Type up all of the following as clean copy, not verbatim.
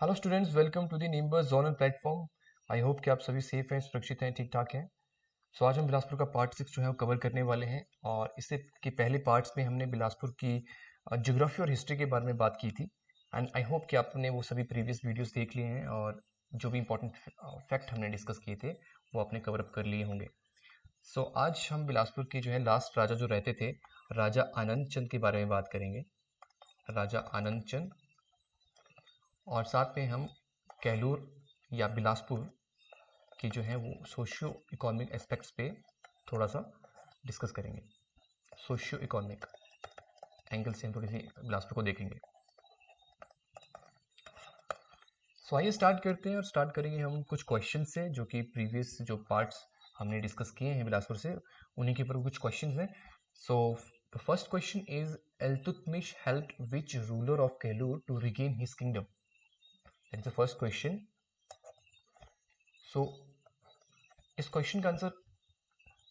Hello students, welcome to the Nimbus zonal platform. I hope कि आप सभी safe हैं, सुरक्षित हैं, ठीक ठाक हैं। सो आज हम बिलासपुर का पार्ट 6 जो है वो कवर करने वाले हैं। और इससे के पहले पार्ट्स में हमने बिलासपुर की ज्योग्राफी और हिस्ट्री के बारे में बात की थी। एंड आई होप कि आपने वो सभी प्रीवियस वीडियोस देख लिए हैं और जो भी इंपॉर्टेंट फैक्ट हमने डिस्कस किए थे वो आपने कवर अप कर लिए होंगे। सो आज हम बिलासपुर के जो है लास्ट राजा जो रहते थे, राजा आनंद चंद के बारे में बात करेंगे। राजा आनंद चंद। और साथ में हम कहलूर या बिलासपुर की जो है वो सोशियो इकोनॉमिक एस्पेक्ट्स पे थोड़ा सा डिस्कस करेंगे। सोशियो इकोनॉमिक एंगल से हम थोड़ी सी बिलासपुर को देखेंगे। सो आइए स्टार्ट करते हैं और स्टार्ट करेंगे हम कुछ क्वेश्चन से जो कि प्रीवियस जो पार्ट्स हमने डिस्कस किए हैं बिलासपुर से, उन्हीं के ऊपर कुछ क्वेश्चन हैं। So the first question is, Iltutmish helped which ruler of Kahlur to regain his kingdom? That is the first question. So इस क्वेश्चन का आंसर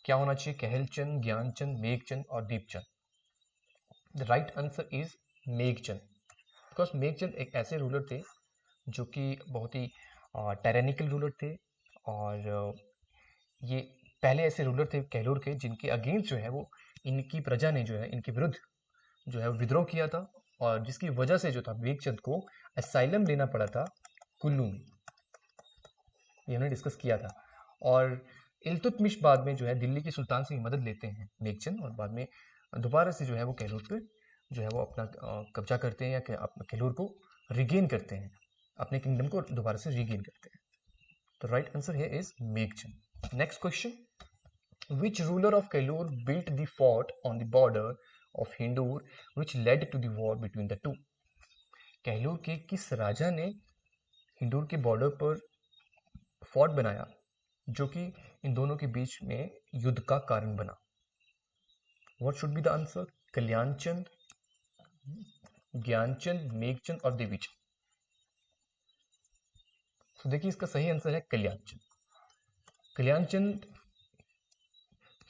क्या होना चाहिए? कहलचंद, ज्ञानचंद, मेघचंद और Deepchand. The right answer is Meghchand. Because Meghchand एक ऐसे रूलर थे जो कि बहुत ही टेरेनिकल रूलर थे। और ये पहले ऐसे रूलर थे कहलूर के जिनके अगेंस्ट जो है वो इनकी प्रजा ने जो है इनके विरुद्ध जो है वो विद्रोह किया था। और जिसकी वजह से जो था मेघचंद को असाइलम लेना पड़ा था कुल्लू में। ये हमने डिस्कस किया था। और इल्तुतमिश बाद में जो है दिल्ली के सुल्तान से मदद लेते हैं मेघचंद, और बाद में दोबारा से जो है वो कहलूर पे जो है वो अपना कब्जा करते हैं, या अपना कहलूर को रिगेन करते हैं, अपने किंगडम को दोबारा से रिगेन करते हैं। तो right answer here is Meghchand. Next question, which ruler of Kahlur built the fort on the border of Hindur which led to the war between the two? Kahlur के किस राजा ने हिंदूर के बॉर्डर पर फोर्ट बनाया जो कि इन दोनों के बीच में युद्ध का कारण बना? What should be the answer? Kalyanchand, Gyanchand, Meghchand और देवीचंद। तो देखिए इसका सही आंसर है कल्याणचंद। कल्याणचंद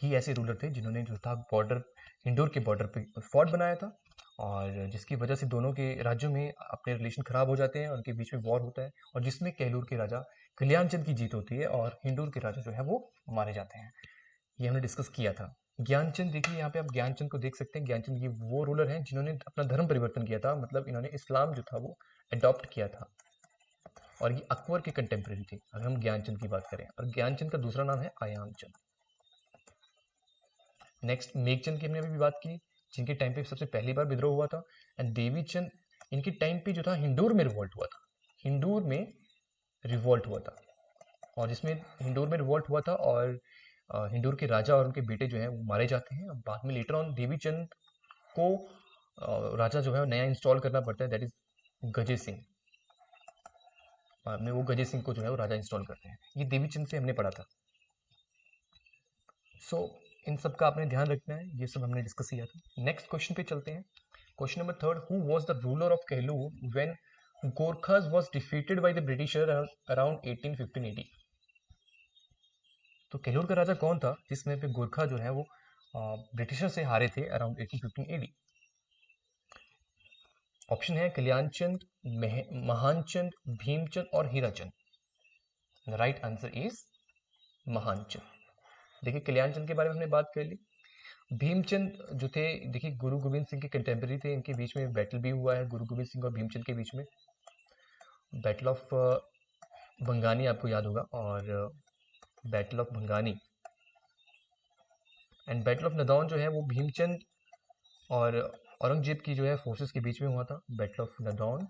ही ऐसे रूलर थे जिन्होंने जो था बॉर्डर, इंडोर के बॉर्डर पे फोर्ट बनाया था, और जिसकी वजह से दोनों के राज्यों में अपने रिलेशन खराब हो जाते हैं, उनके बीच में वॉर होता है, और जिसमें कहलूर के राजा कल्याणचंद की जीत होती है और हिंदूर के राजा जो है वो मारे जाते हैं। ये हमने डिस्कस किया था। ज्ञानचंद, देखिए यहाँ पे आप ज्ञानचंद को देख सकते हैं। ज्ञानचंद ये वो रूलर हैं जिन्होंने अपना धर्म परिवर्तन किया था, मतलब इन्होंने इस्लाम जो था वो अडॉप्ट किया था, और ये अकबर के कंटेम्प्रेरी थे अगर हम ज्ञानचंद की बात करें। और ज्ञानचंद का दूसरा नाम है आयाम चंद। नेक्स्ट मेघचंद की हमने अभी भी बात की, जिनके टाइम पे सबसे पहली बार विद्रोह हुआ था। एंड देवी चंद, इनके टाइम पे जो था हिंदूर में रिवॉल्ट हुआ था। हिंदूर में रिवॉल्ट हुआ था, और जिसमें हिंदूर में रिवॉल्ट हुआ था, और हिंदूर के राजा और उनके बेटे जो हैं वो मारे जाते हैं। और बाद में लेटर ऑन देवी चंद को राजा जो है नया इंस्टॉल करना पड़ता है, दैट इज गजे सिंह। बाद में वो गजे सिंह को जो है वो राजा इंस्टॉल करते हैं। ये देवी चंद से हमने पढ़ा था। सो इन सब का आपने ध्यान रखना है, ये सब हमने डिस्कस किया था। नेक्स्ट क्वेश्चन पे चलते हैं। Question number third, who was the ruler of Kahlur when Gorkhas was defeated by the britisher around 1815-80? तो कहलूर का राजा कौन था जिसमें पे गोरखा जो है वो ब्रिटिशर से हारे थे अराउंड 1815 एडी? ऑप्शन है कल्याणचंद, महानचंद, भीमचंद और Hirachand. Right answer is Mahanchand. देखिए कल्याणचंद के बारे में हमने बात कर ली। भीमचंद जो थे, देखिए गुरु गोविंद सिंह के कंटेम्प्रेरी थे, इनके बीच में बैटल भी हुआ है गुरु गोविंद सिंह और भीमचंद के बीच में। बैटल ऑफ भंगानी आपको याद होगा, और battle of Bhangani and battle of Nadaun जो है वो भीमचंद और औरंगजेब की जो है फोर्सेस के बीच में हुआ था। बैटल ऑफ नदौन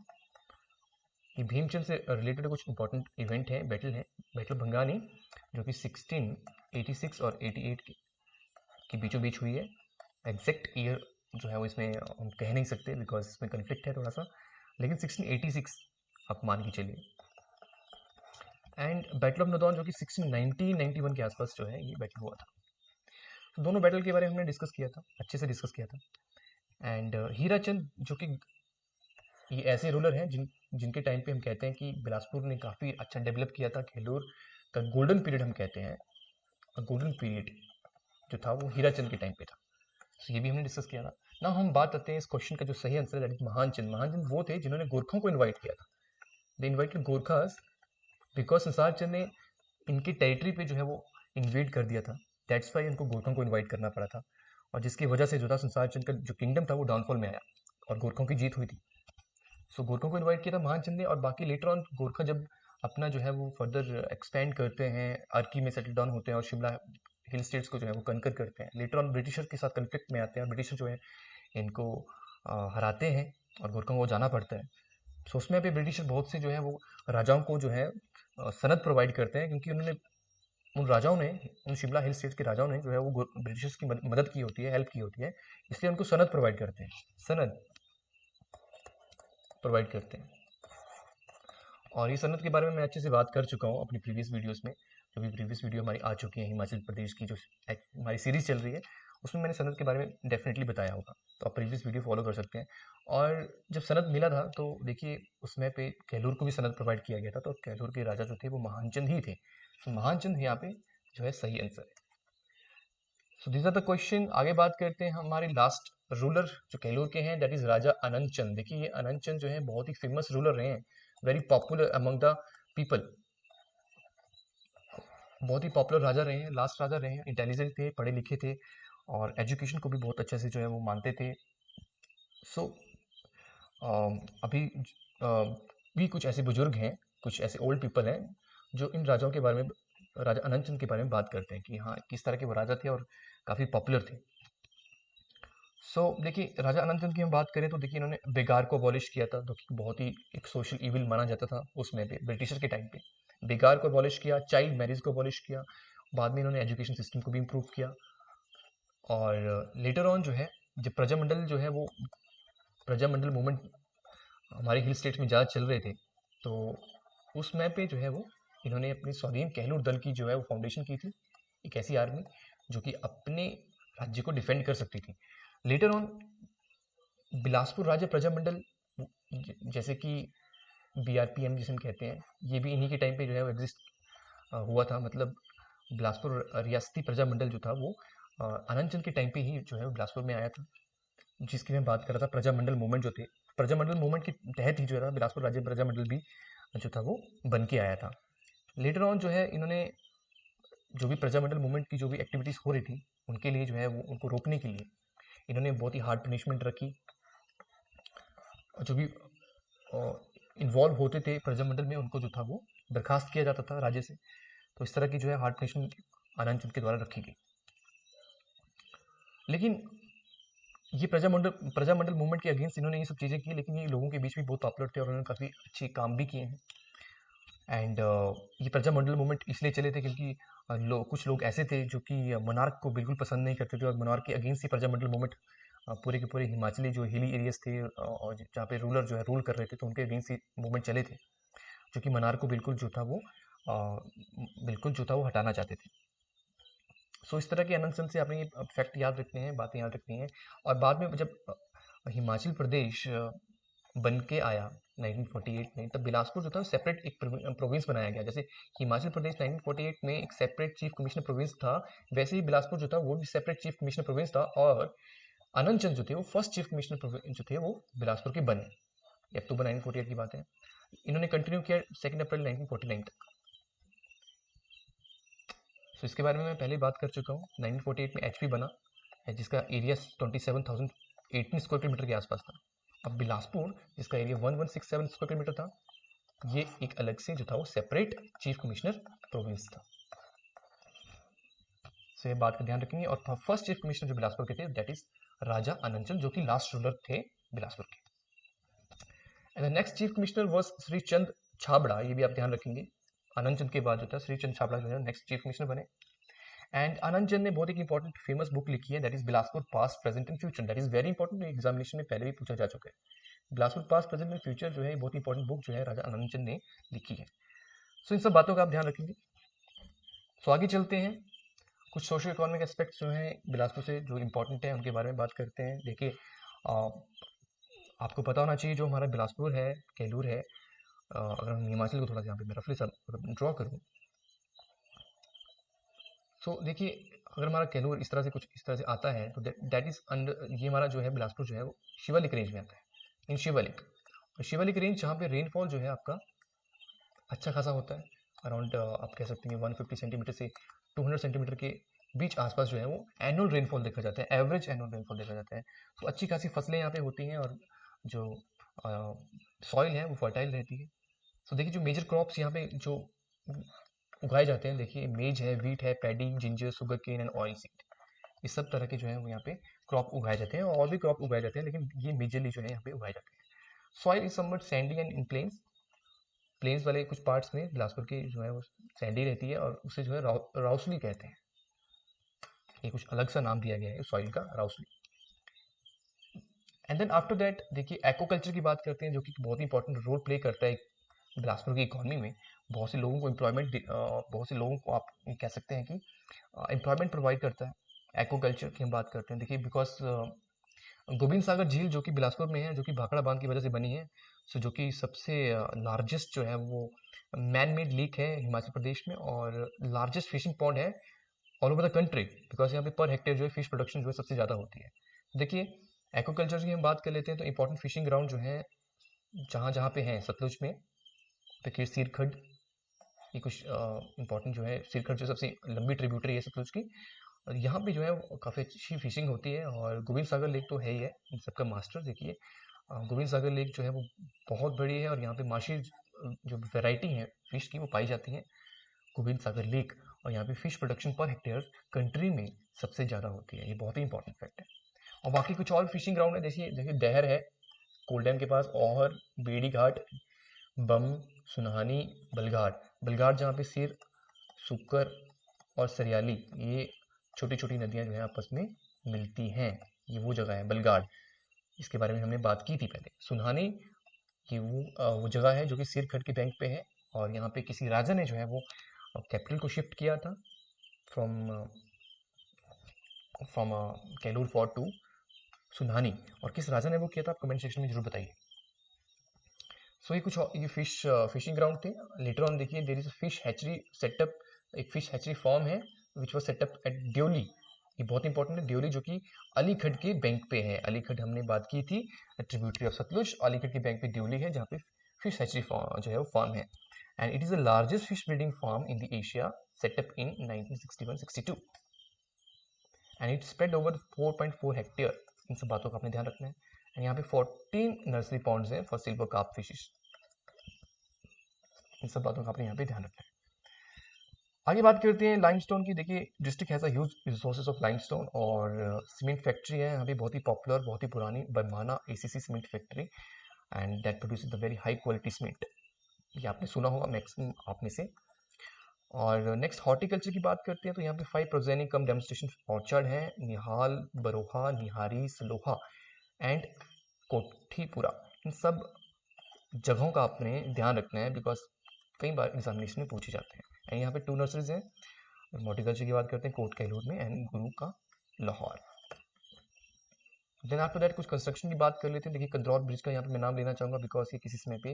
ये भीमचंद से रिलेटेड कुछ इंपॉर्टेंट इवेंट है, बैटल है। बैटल ऑफ भंगानी जो कि 1686 और 88 के बीचों बीच हुई है। एग्जैक्ट ईयर जो है वो इसमें हम कह नहीं सकते बिकॉज इसमें कन्फ्लिक्ट है थोड़ा सा, लेकिन 1686 आप मान के चलिए। एंड बैटल ऑफ नदौन जो कि 1691 के आसपास जो है ये बैटल हुआ था। तो दोनों बैटल के बारे में हमने डिस्कस किया था, अच्छे से डिस्कस किया था। एंड हीराचंद जो कि ये ऐसे रूलर हैं जिनके टाइम पे हम कहते हैं कि बिलासपुर ने काफ़ी अच्छा डेवलप किया था। खेलूर का गोल्डन पीरियड हम कहते हैं, और गोल्डन पीरियड जो था वो हीराचंद के टाइम पे था। तो ये भी हमने डिस्कस किया था ना। हम बात करते हैं इस क्वेश्चन का जो सही आंसर है, दैट इज महानचंद। महानचंद वो थे जिन्होंने गोरखों को इन्वाइट किया था। दे इन्वाइटेड गोरखास बिकॉज संसार चंद ने इनकी टेरिटरी पे जो है वो इन्वेड कर दिया था, दैट्स वाई इनको गोरखों को इन्वाइट करना पड़ा था, और जिसकी वजह से जो था संसार चंद का जो किंगडम था वो डाउनफॉल में आया और गोरखों की जीत हुई थी। सो गोरखों को इन्वाइट किया था महानचंद ने, और बाकी लेटर ऑन गोरखा जब अपना जो है वो फर्दर एक्सपेंड करते हैं, अर्की में सेटल डाउन होते हैं और शिमला हिल स्टेट्स को जो है वो कनकर करते हैं, लेटर ऑन ब्रिटिशर के साथ कन्फ्लिक्ट में आते हैं और ब्रिटिशर जो है इनको हराते हैं और गोरखों को जाना पड़ता है। सो उसमें भी ब्रिटिशर बहुत से जो है वो राजाओं को जो है सनद प्रोवाइड करते हैं, क्योंकि उन्होंने उन राजाओं ने, उन शिमला हिल स्टेट्स के राजाओं ने जो है वो ब्रिटिशर्स की मदद की होती है, हेल्प की होती है, इसलिए उनको सनद प्रोवाइड करते हैं, सनद प्रोवाइड करते हैं। और ये सनद के बारे में मैं अच्छे से बात कर चुका हूँ अपनी प्रीवियस वीडियोस में, जो भी प्रीवियस वीडियो हमारी आ चुकी है हिमाचल प्रदेश की जो हमारी सीरीज चल रही है उसमें मैंने सनद के बारे में डेफिनेटली बताया होगा, तो आप प्रीवियस वीडियो फॉलो कर सकते हैं। और जब सनद मिला था तो देखिए उसमें पे कहलूर को भी सनद प्रोवाइड किया गया था, तो कहलूर के राजा जो थे वो महानचंद ही थे, तो महानचंद यहाँ पे जो है सही आंसर है। So this are the question. आगे बात करते हैं हमारे लास्ट रूलर जो कहलूर के हैं, दैट इज राजा अनंत चंद। देखिए ये अनंत चंद जो है बहुत ही फेमस रूलर रहे हैं, very popular among the people, बहुत ही पॉपुलर राजा रहे हैं, लास्ट राजा रहे हैं, इंटेलिजेंट थे, पढ़े लिखे थे और एजुकेशन को भी बहुत अच्छे से जो है वो मानते थे। सो अभी भी कुछ ऐसे बुजुर्ग हैं, कुछ ऐसे ओल्ड पीपल हैं जो इन राजाओं के बारे में, राजा अनंत चंद के बारे में बात करते हैं कि हाँ किस तरह के वो राजा थे और काफ़ी पॉपुलर थे। देखिए राजा अनंत चंद की हम बात करें तो देखिए इन्होंने बेगार को अबॉलिश किया था, जो कि बहुत ही एक सोशल इविल माना जाता था उसमें भी ब्रिटिशर के टाइम पे। बेगार को अबॉलिश किया, चाइल्ड मैरिज को अबॉलिश किया, बाद में इन्होंने एजुकेशन सिस्टम को भी इम्प्रूव किया। और लेटर ऑन जो है जब प्रजामंडल जो है वो प्रजामंडल मूवमेंट हमारे हिल स्टेट्स में ज़्यादा चल रहे थे, तो उस मैप पे जो है वो इन्होंने अपनी स्वाधीन कहलूर दल की जो है वो फाउंडेशन की थी, एक ऐसी आर्मी जो कि अपने राज्य को डिफेंड कर सकती थी। लेटर ऑन बिलासपुर राज्य प्रजामंडल जैसे कि BRPM जिसे हम कहते हैं, ये भी इन्हीं के टाइम पे जो है वो एग्जिस्ट हुआ था, मतलब बिलासपुर रियासती प्रजामंडल जो था वो अनंत चंद के टाइम पे ही जो है वो बिलासपुर में आया था, जिसकी मैं बात कर रहा था। प्रजामंडल मूवमेंट जो थे, प्रजामंडल मूवमेंट के तहत ही जो है बिलासपुर राज्य प्रजामंडल भी जो था वो बन के आया था। लेटर ऑन जो है इन्होंने जो भी प्रजामंडल मूवमेंट की जो भी एक्टिविटीज़ हो रही थी उनके लिए जो है वो उनको रोकने के लिए इन्होंने बहुत ही हार्ड पनिशमेंट रखी। जो भी इन्वॉल्व होते थे प्रजामंडल में उनको जो था वो बर्खास्त किया जाता था राज्य से, तो इस तरह की जो है हार्ड पनिशमेंट आनंद चंद के द्वारा रखी गई। लेकिन ये प्रजामंडल मूवमेंट के अगेंस्ट इन्होंने ये सब चीज़ें की, लेकिन ये लोगों के बीच भी बहुत पॉपुलर थे और उन्होंने काफ़ी अच्छे काम भी किए हैं। एंड ये प्रजामंडल मूवमेंट इसलिए चले थे क्योंकि कुछ लोग ऐसे थे जो कि मोनार्क को बिल्कुल पसंद नहीं करते थे, और मोनार्क के अगेंस्ट ही प्रजामंडल मूवमेंट पूरे के पूरे हिमाचली जो हिली एरियाज थे और जहाँ पे रूलर जो है रूल कर रहे थे, तो उनके अगेंस्ट ही मूवमेंट चले थे, जो कि मोनार्क को बिल्कुल जो था वो बिल्कुल जो था वो हटाना चाहते थे। सो इस तरह के अनंत चंद से आपने ये फैक्ट याद रखने हैं, बातें याद रखनी हैं। और बाद में जब हिमाचल प्रदेश बन के आया 1948 में, तब बिलासपुर जो था सेपरेट एक प्रोविंस बनाया गया। जैसे हिमाचल प्रदेश 1948 में एक सेपरेट चीफ कमिश्नर प्रोविंस था, वैसे ही बिलासपुर जो था वो भी सेपरेट चीफ कमिश्नर प्रोविंस था, और अनंत चंद जो थे वो फर्स्ट चीफ कमिश्नर जो थे वो बिलासपुर के बने। ये अक्टूबर 1948 की बात है। इन्होंने कंटिन्यू किया 2 अप्रैल 1949 तक। सो इसके बारे में मैं पहले बात कर चुका हूँ। 1948 में HP बना है, जिसका एरिया 27,018 स्क्वायर किलोमीटर के आसपास था। अब बिलासपुर जिसका एरिया 1167 स्क्वायर किलोमीटर था, ये एक अलग से जो था वो सेपरेट चीफ कमिश्नर प्रोविंस था। सो ये बात का ध्यान रखेंगे। और फर्स्ट चीफ कमिश्नर जो बिलासपुर के थे दैट इज राजा अनंत चंद, जो कि लास्ट रूलर थे बिलासपुर के। And the next chief commissioner was Shri Chand Chhabra, ये भी आप ध्यान रखेंगे। अनंत चंद के बाद जो था श्री चंद छाबड़ा जो है नेक्स्ट चीफ कमिश्नर बने। एंड अनंत चंद ने बहुत एक इंपॉर्टेंट फेमस बुक लिखी है, that is Bilaspur past present and future. That is very important, examination में पहले भी पूछा जा चुका है। Bilaspur past present and future जो है बहुत इंपॉर्टेंट बुक जो है राजा अनंत चंद ने लिखी है। सो इन सब बातों का आप ध्यान रखेंगे। सो आगे चलते हैं, कुछ सोशल इकोनॉमिक एस्पेक्ट्स जो हैं बिलासपुर से जो इंपॉर्टेंट है उनके बारे में बात करते हैं। देखिए आपको पता होना चाहिए जो हमारा बिलासपुर है, कहलूर है, अगर हम हिमाचल को थोड़ा सा यहाँ पे मैं रफली ड्रॉ करूँ, सो देखिए अगर हमारा कहलूर इस तरह से कुछ इस तरह से आता है, तो दैट इज अंडर, ये हमारा जो है बिलासपुर जो है वो शिवालिक रेंज में आता है, इन शिवालिक। और शिवालिक रेंज जहाँ पे रेनफॉल जो है आपका अच्छा खासा होता है, अराउंड आप कह सकते हैं 150 सेंटीमीटर से 200 सेंटीमीटर के बीच आसपास जो है वो एनुअल रेनफॉल देखा जाता है, एवरेज एनुअल रेनफॉल देखा जाता है। तो अच्छी खासी फसलें यहाँ पे होती हैं और जो सॉइल है वो फर्टाइल रहती है। तो देखिए जो मेजर क्रॉप्स यहाँ पे जो उगाए जाते हैं, देखिए मेज है, वीट है, paddy, ginger, sugar cane and oil seed, इस सब तरह के जो है वो यहाँ पे क्रॉप उगाए जाते हैं, और भी क्रॉप उगाए जाते हैं, लेकिन ये मेजरली जो है यहाँ पे उगाए जाते हैं। Soil is somewhat sandy and in plains वाले कुछ पार्ट्स में बिलासपुर की जो है वो सैंडी रहती है, और उसे जो है राउसली कहते हैं। ये कुछ अलग सा नाम दिया गया है सॉइल का, राउसली। एंड देन आफ्टर दैट देखिए एक्वाकल्चर की बात करते हैं, जो कि बहुत ही इंपॉर्टेंट रोल प्ले करता है बिलासपुर की इकोनॉमी में। बहुत से लोगों को एम्प्लॉयमेंट, बहुत से लोगों को आप कह सकते हैं कि एम्प्लॉयमेंट प्रोवाइड करता है। एक्वाकल्चर की हम बात करते हैं, देखिए बिकॉज गोविंद सागर झील जो कि बिलासपुर में है, जो कि भाखड़ा बांध की वजह से बनी है, सो जो कि सबसे लार्जेस्ट जो है वो मैन मेड लेक है हिमाचल प्रदेश में, और लार्जेस्ट फिशिंग पॉन्ड है all over the country, because यहाँ पे पर हेक्टेयर जो है फिश प्रोडक्शन जो है सबसे ज़्यादा होती है। देखिए एक्वाकल्चर की हम बात कर लेते हैं, तो इंपॉर्टेंट फिशिंग ग्राउंड जो है जहाँ जहाँ पे हैं सतलुज में, देखिए सिरखड, ये कुछ इंपॉर्टेंट जो है, सिरखड जो सबसे लंबी ट्रिब्यूटरी है सतलुज की, और यहाँ पे जो है काफ़ी अच्छी फिशिंग होती है। और गोविंद सागर लेक तो है ही है इन सबका मास्टर। देखिए गोविंद सागर लेक जो है वो बहुत बड़ी है, और यहाँ पे माशी जो वैरायटी है फिश की वो पाई जाती है गोविंद सागर लेक, और यहाँ पे fish production per hectare country में सबसे ज़्यादा होती है। ये बहुत ही इंपॉर्टेंट फैक्ट है। और बाकी कुछ और फिशिंग ग्राउंड है, देखिए देखिए डहर है कोल डैम के पास, औहर, बेड़ी घाट, बम, सुनहानी, बलघाट। बलघाट जहाँ पे सिर, सुक्कर और सरियाली, ये छोटी छोटी नदियाँ जो हैं आपस में मिलती हैं, ये वो जगह है बलघाट। इसके बारे में हमने बात की थी पहले। सुनहानी, ये वो जगह है जो कि सिरखट के बैंक पे है, और यहाँ पे किसी राजा ने जो है वो कैपिटल को शिफ्ट किया था from from Kailur fort to Sunhani, और किस राजा ने वो किया था आप कमेंट सेक्शन में जरूर बताइए। सो ये कुछ ये फिशिंग ग्राउंड थे। लेटर ऑन देखिए there is a fish hatchery setup, एक फिश हैचरी फॉर्म है which was setup at Deoli. ये बहुत इंपॉर्टेंट है, ड्योली जो कि अलीखड़ के बैंक पे है। अलीखड़ हमने बात की थी, ट्रिब्यूटरी ऑफ सतलुज, अलीखड़ के बैंक पे ड्योली है, जहाँ पे फिश हैचरी जो है वो फॉर्म है। And it is the largest fish breeding farm in the Asia, setup in 1961-62, and it spread over 4.4 hectare. इन सब बातों का आपने ध्यान रखना है। एंड यहाँ पे 14 नर्सरी पॉन्ड्स हैं फॉर सिल्वर कार्प फिशेस। इन सब बातों का आपने यहाँ पे ध्यान रखना है। आगे बात करते हैं लाइमस्टोन की। देखिए district has a huge resources of limestone, और सीमेंट फैक्ट्री है यहाँ पे बहुत ही पॉपुलर, बहुत ही पुरानी, Barmana ACC cement factory, and that produces the very high quality cement. ये आपने सुना होगा मैक्सिमम आप में से। और नेक्स्ट हॉर्टिकल्चर की बात करते हैं, तो यहाँ पे 5 प्रोजेनिक कम डेमोस्ट्रेशन ऑर्चर्ड है, निहाल, बरोहा, निहारी, सलोहा एंड कोठीपुरा। इन सब जगहों का आपने ध्यान रखना है, बिकॉज कई बार एग्जामिनेशन में पूछे जाते हैं। एंड यहाँ पे 2 नर्सरीज हैं। हॉर्टिकल्चर की बात करते हैं कोट कैलूर में, एंड गुरु का लाहौर। देन आफ्टर दैट कुछ कंस्ट्रक्शन की बात कर लेते हैं। देखिए कंदरौर ब्रिज का यहाँ पे मैं नाम लेना चाहूँगा, बिकॉज ये किसी समय पे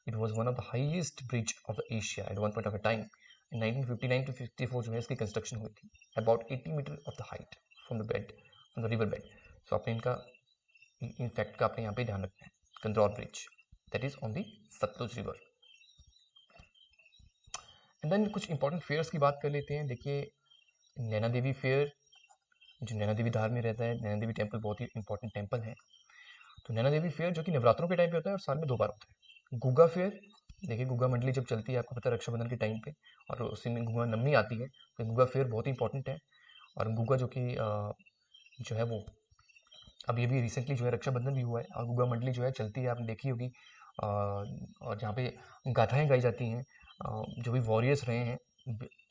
it was one of the highest bridge of the Asia at one point of a time. 1959 to 54 जो है इसकी कंस्ट्रक्शन हुई थी, about 80 metre of the height from the river bed. So आपने इनका इन फैक्ट का आपने यहाँ पे ध्यान रखना है। Kandrour bridge that is on the Sutlej river. And then कुछ इंपॉर्टेंट फेयर्स की बात कर लेते हैं। देखिए नैना देवी फेयर, जो नैना देवी धार में रहता है, नैना देवी टेम्पल बहुत ही इंपॉर्टेंट टेम्पल है। तो नैना देवी फेयर जो कि नवरात्रों के टाइम पे होता है और साल में 2 बार होता है। गुगा फेयर, देखिए गुगा मंडली जब चलती है, आपको पता है रक्षाबंधन के टाइम पे, और उसी में गुगा नवमी आती है, तो गुगा फेयर बहुत ही इंपॉर्टेंट है। और गुगा जो कि जो है वो अभी अभी रिसेंटली जो है रक्षाबंधन भी हुआ है, और गुगा मंडली जो है चलती है, आपने देखी होगी, और जहाँ पे गाथाएँ गाई जाती हैं जो भी वॉरियर्स रहे हैं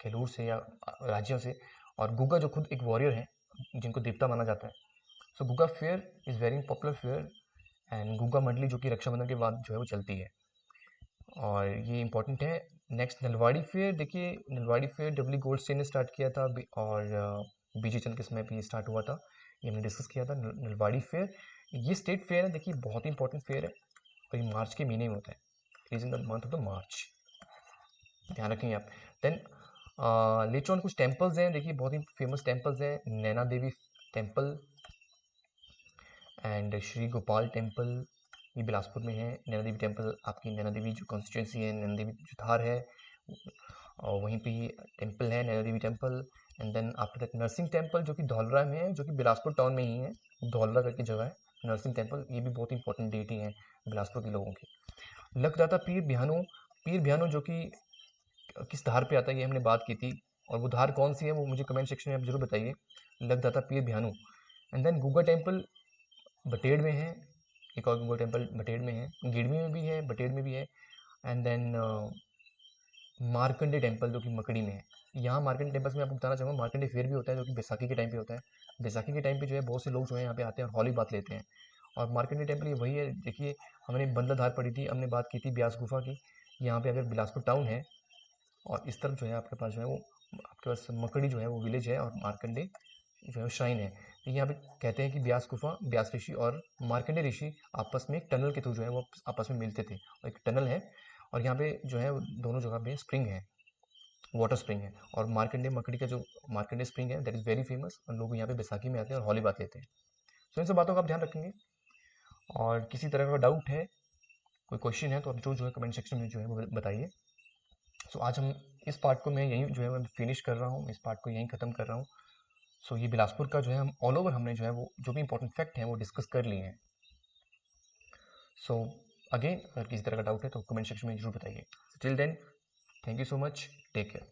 कैलूर से या राज्यों से, और गुगा जो खुद एक वॉरियर है जिनको देवता माना जाता है। So Guga fair is very popular fair, and Guga मंडली जो कि रक्षाबंधन के बाद जो है वो चलती है, और ये इंपॉर्टेंट है। नेक्स्ट नलवाड़ी फेयर, देखिए नलवाड़ी फेयर डब्ल्यू गोल्डस्टेन ने स्टार्ट किया था, और बीजे चंद के समय पे ये स्टार्ट हुआ था, ये हमने डिस्कस किया था। नलवाड़ी फेयर ये स्टेट फेयर है, देखिए बहुत ही इंपॉर्टेंट फेयर है, और ये मार्च के महीने में होता है, it is in the month of the March, ध्यान रखेंगे आप। देन लेटर ऑन कुछ टेम्पल्स हैं, देखिए बहुत ही फेमस टेम्पल्स हैं। Naina Devi temple and Shri Gopal temple, ये बिलासपुर में है। नैना देवी टेम्पल, आपकी नैना देवी जो कॉन्स्टिट्यूंसी है, नैना देवी जो धार है, और वहीं पे ही टेम्पल है Naina Devi temple. And then after that Narsingh temple जो कि धौलरा में है, जो कि बिलासपुर टाउन में ही है, धौलरा करके जगह है नरसिंह टेम्पल। ये भी बहुत इंपॉर्टेंट डेटी है बिलासपुर के लोगों की। लखदाता पीर बिहानो, पीर बिहानो जो कि किस धार पे आता है ये हमने बात की थी, और वो धार कौन सी है वो मुझे कमेंट सेक्शन में आप जरूर बताइए। लखदाता पीर बिहानो। एंड देन गुगा टेम्पल बटेड़ में है, एक और गुगा टेम्पल बटेड़ में है, गिड़मी में भी है, बटेड़ में भी है। एंड देन मार्कंडे टेम्पल जो कि मकड़ी में है। यहाँ मार्कंडे टेम्पल्स में आपको बताना चाहूँगा, मार्कंडे फेयर भी होता है जो कि बैसाखी के टाइम पे होता है। बैसाखी के टाइम पे जो है बहुत से लोग जो है यहाँ पे आते हैं और हौली बात लेते हैं। और मार्कंडे टेम्पल ये वही है, देखिए हमने बंदलाधार पढ़ी थी, हमने बात की थी ब्यास गुफा की। यहाँ पे अगर बिलासपुर टाउन है और इस तरफ जो है आपके पास जो है वो आपके पास मकड़ी जो है वो विलेज है, और मार्कंडे जो है वो श्राइन है। तो यहाँ पे कहते हैं कि ब्यास गुफा, ब्यास ऋषि और मार्कंडे ऋषि आपस में एक टनल के थ्रू जो है वो आपस में मिलते थे, और एक टनल है। और यहाँ पे जो है दोनों जगह पे स्प्रिंग है, वाटर स्प्रिंग है। और मार्कंडे मकड़ी का जो मार्कंडे स्प्रिंग है दैट इज़ वेरी फेमस, और लोग यहाँ पे बैसाखी में आते हैं और हौली बात लेते हैं। सो इन सब बातों का आप ध्यान रखेंगे। और किसी तरह का डाउट है, कोई क्वेश्चन है, तो आप जो है कमेंट सेक्शन में जो है वो बताइए। सो आज हम इस पार्ट को मैं यहीं जो है मैं फिनिश कर रहा हूँ, इस पार्ट को यहीं ख़त्म कर रहा हूँ। सो ये बिलासपुर का जो है हम ऑल ओवर हमने जो है वो जो भी इंपॉर्टेंट फैक्ट हैं वो डिस्कस कर लिए हैं। सो अगेन अगर किसी तरह का डाउट है तो कमेंट सेक्शन में जरूर बताइए। Till then, thank you so much, take care.